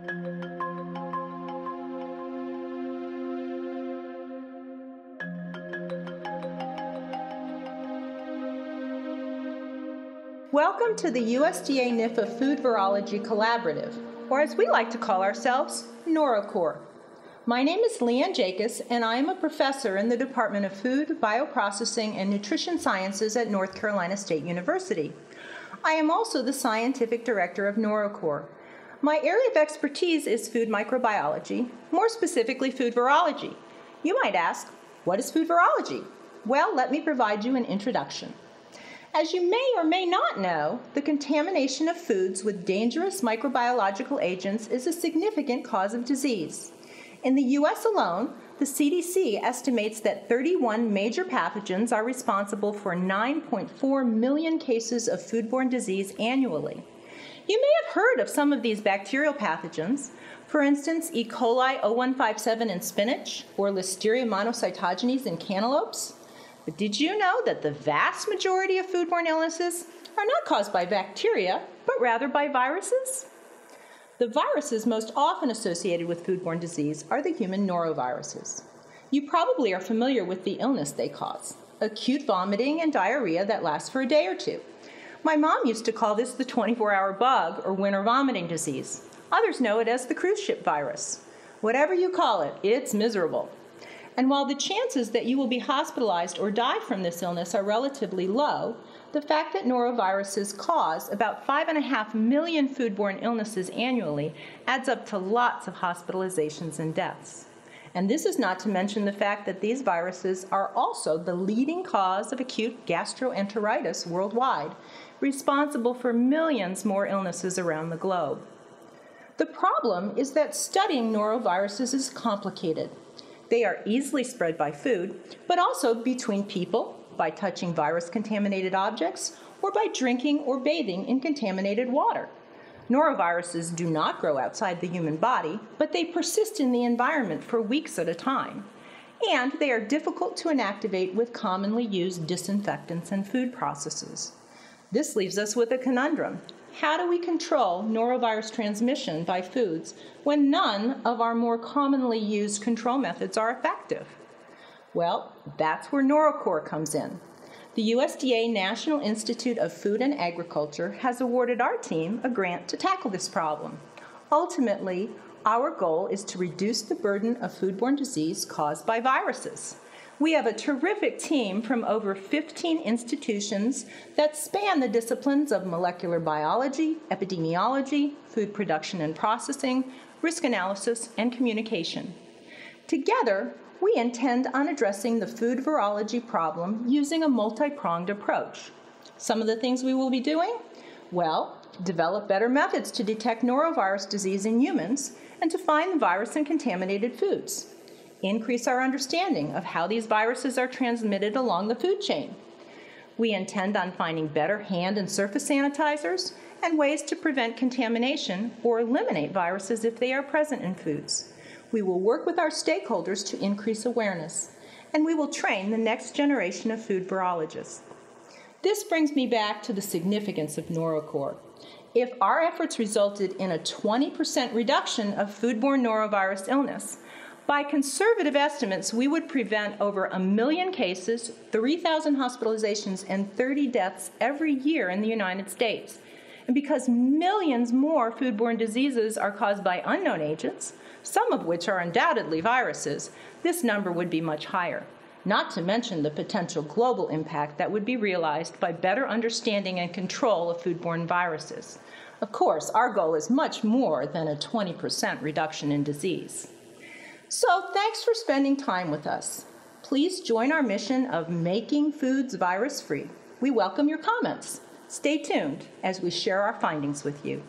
Welcome to the USDA NIFA Food Virology Collaborative, or as we like to call ourselves, NoroCORE. My name is Leanne Jacobs, and I am a professor in the Department of Food, Bioprocessing, and Nutrition Sciences at North Carolina State University. I am also the scientific director of NoroCORE. My area of expertise is food microbiology, more specifically food virology. You might ask, what is food virology? Well, let me provide you an introduction. As you may or may not know, the contamination of foods with dangerous microbiological agents is a significant cause of disease. In the U.S. alone, the CDC estimates that 31 major pathogens are responsible for 9.4 million cases of foodborne disease annually. You may have heard of some of these bacterial pathogens, for instance, E. coli 0157 in spinach or Listeria monocytogenes in cantaloupes. But did you know that the vast majority of foodborne illnesses are not caused by bacteria, but rather by viruses? The viruses most often associated with foodborne disease are the human noroviruses. You probably are familiar with the illness they cause, acute vomiting and diarrhea that lasts for a day or two. My mom used to call this the 24-hour bug or winter vomiting disease. Others know it as the cruise ship virus. Whatever you call it, it's miserable. And while the chances that you will be hospitalized or die from this illness are relatively low, the fact that noroviruses cause about 5.5 million foodborne illnesses annually adds up to lots of hospitalizations and deaths. And this is not to mention the fact that these viruses are also the leading cause of acute gastroenteritis worldwide, responsible for millions more illnesses around the globe. The problem is that studying noroviruses is complicated. They are easily spread by food, but also between people, by touching virus-contaminated objects, or by drinking or bathing in contaminated water. Noroviruses do not grow outside the human body, but they persist in the environment for weeks at a time. And they are difficult to inactivate with commonly used disinfectants and food processes. This leaves us with a conundrum. How do we control norovirus transmission by foods when none of our more commonly used control methods are effective? Well, that's where NoroCORE comes in. The USDA National Institute of Food and Agriculture has awarded our team a grant to tackle this problem. Ultimately, our goal is to reduce the burden of foodborne disease caused by viruses. We have a terrific team from over 15 institutions that span the disciplines of molecular biology, epidemiology, food production and processing, risk analysis, and communication. Together, we intend on addressing the food virology problem using a multi-pronged approach. Some of the things we will be doing? Well, develop better methods to detect norovirus disease in humans and to find the virus in contaminated foods. Increase our understanding of how these viruses are transmitted along the food chain. We intend on finding better hand and surface sanitizers and ways to prevent contamination or eliminate viruses if they are present in foods. We will work with our stakeholders to increase awareness, and we will train the next generation of food virologists. This brings me back to the significance of NoroCORE. If our efforts resulted in a 20% reduction of foodborne norovirus illness, by conservative estimates, we would prevent over 1 million cases, 3,000 hospitalizations, and 30 deaths every year in the United States. And because millions more foodborne diseases are caused by unknown agents, some of which are undoubtedly viruses, this number would be much higher. Not to mention the potential global impact that would be realized by better understanding and control of foodborne viruses. Of course, our goal is much more than a 20% reduction in disease. So thanks for spending time with us. Please join our mission of making foods virus-free. We welcome your comments. Stay tuned as we share our findings with you.